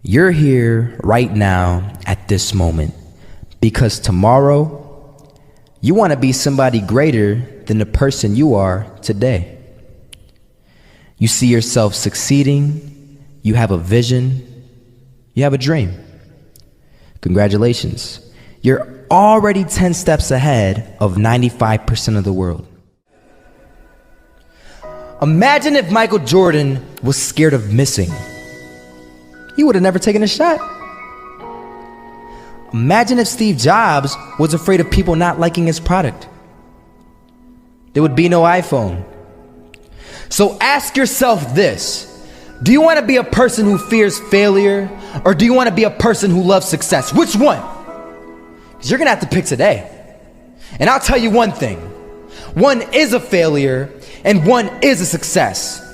You're here right now at this moment because tomorrow you want to be somebody greater than the person you are today. You see yourself succeeding, you have a vision, you have a dream. Congratulations. You're already 10 steps ahead of 95% of the world. Imagine if Michael Jordan was scared of missing. He would have never taken a shot. Imagine if Steve Jobs was afraid of people not liking his product. There would be no iPhone. So ask yourself this: do you want to be a person who fears failure, or do you want to be a person who loves success? Which one? Because you're going to have to pick today. And I'll tell you one thing: one is a failure and one is a success.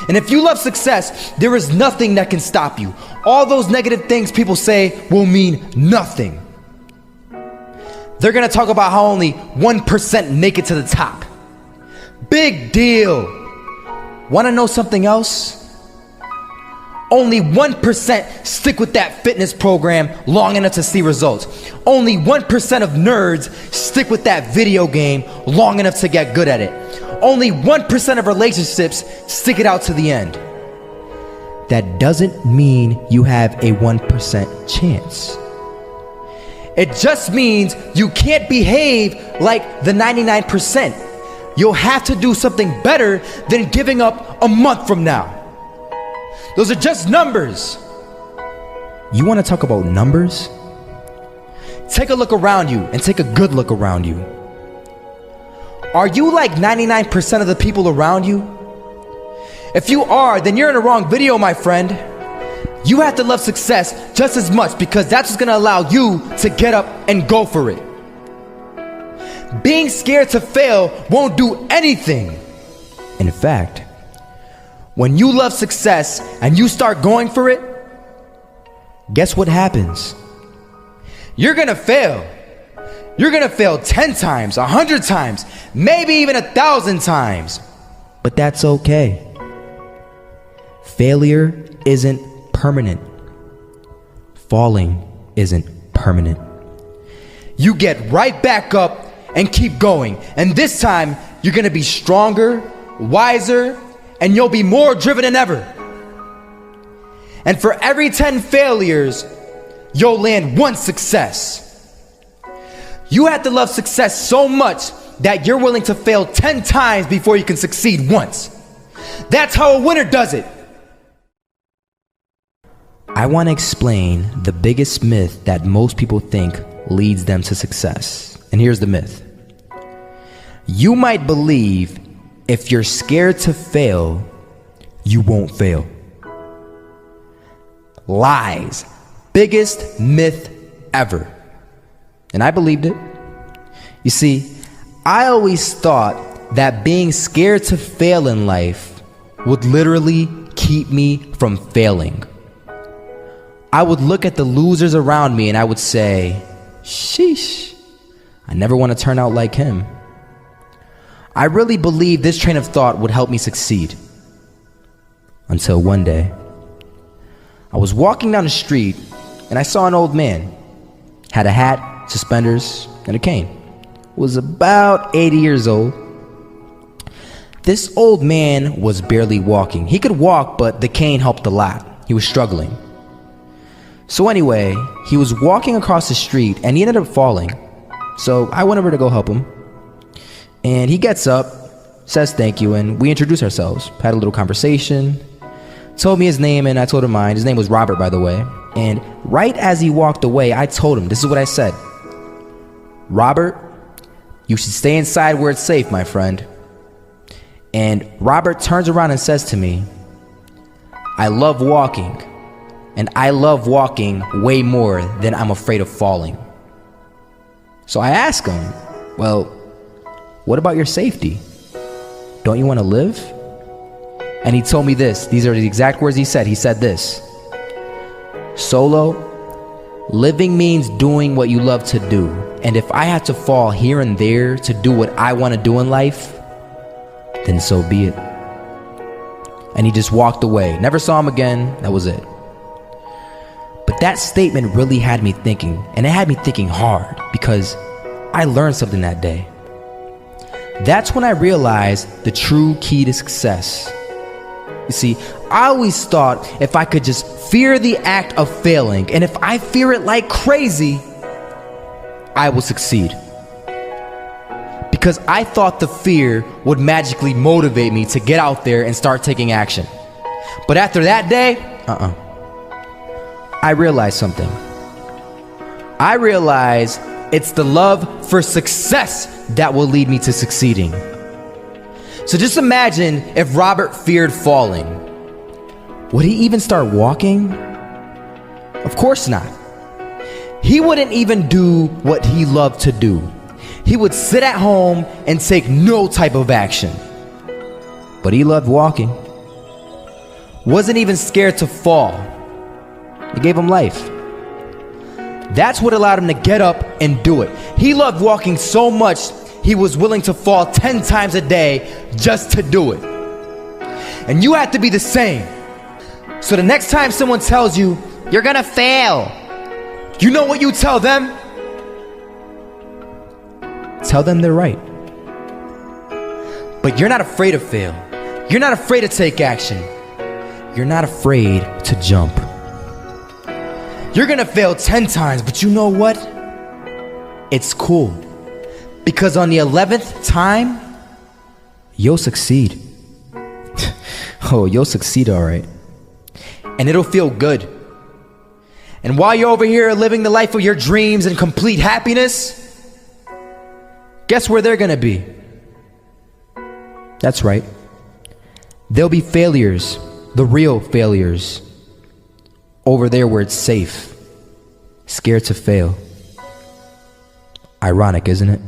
And if you love success, there is nothing that can stop you. All those negative things people say will mean nothing. They're gonna talk about how only 1% make it to the top. Big deal. Wanna know something else? Only 1% stick with that fitness program long enough to see results. Only 1% of nerds stick with that video game long enough to get good at it. Only 1% of relationships stick it out to the end. That doesn't mean you have a 1% chance. It just means you can't behave like the 99%. You'll have to do something better than giving up a month from now. Those are just numbers. You want to talk about numbers? Take a look around you and take a good look around you. Are you like 99% of the people around you? If you are, then you're in the wrong video, my friend. You have to love success just as much, because that's what's going to allow you to get up and go for it. Being scared to fail won't do anything. In fact, when you love success and you start going for it, guess what happens? You're going to fail. You're gonna fail 10 times, 100 times, maybe even 1,000 times. But that's okay. Failure isn't permanent. Falling isn't permanent. You get right back up and keep going. And this time, you're gonna be stronger, wiser, and you'll be more driven than ever. And for every 10 failures, you'll land one success. You have to love success so much that you're willing to fail 10 times before you can succeed once. That's how a winner does it. I want to explain the biggest myth that most people think leads them to success. And here's the myth. You might believe if you're scared to fail, you won't fail. Lies. Biggest myth ever. And I believed it. You see, I always thought that being scared to fail in life would literally keep me from failing. I would look at the losers around me and I would say, sheesh, I never want to turn out like him. I really believed this train of thought would help me succeed. Until one day, I was walking down the street and I saw an old man. Had a hat, suspenders, and a cane. Was about 80 years old. This old man was barely walking. He could walk, but the cane helped a lot. He was struggling. So anyway, he was walking across the street and he ended up falling. So I went over to go help him. And he gets up, says thank you, and we introduced ourselves. Had a little conversation. Told me his name and I told him mine. His name was Robert, by the way. And right as he walked away, I told him, this is what I said: Robert, you should stay inside where it's safe, my friend. And Robert turns around and says to me, I love walking, and I love walking way more than I'm afraid of falling. So I ask him, well, what about your safety? Don't you want to live? And he told me this. These are the exact words he said. He said this: Solo, living means doing what you love to do. And if I have to fall here and there to do what I want to do in life, then so be it. And he just walked away. Never saw him again. That was it. That statement really had me thinking, and it had me thinking hard because I learned something that day. That's when I realized the true key to success. You see, I always thought if I could just fear the act of failing, and if I fear it like crazy, I will succeed. Because I thought the fear would magically motivate me to get out there and start taking action. But after that day, I realized something. I realized it's the love for success that will lead me to succeeding. So just imagine if Robert feared falling. Would he even start walking? Of course not. He wouldn't even do what he loved to do. He would sit at home and take no type of action. But he loved walking. Wasn't even scared to fall. It gave him life. That's what allowed him to get up and do it. He loved walking so much, he was willing to fall 10 times a day just to do it. And you have to be the same. So the next time someone tells you, you're gonna fail, you know what you tell them? Tell them they're right. But you're not afraid to fail. You're not afraid to take action. You're not afraid to jump. You're gonna fail 10 times, but you know what? It's cool. Because on the 11th time, you'll succeed. Oh, you'll succeed all right. And it'll feel good. And while you're over here living the life of your dreams and complete happiness, guess where they're gonna be? That's right. They'll be failures, the real failures, over there where it's safe, scared to fail. Ironic, isn't it?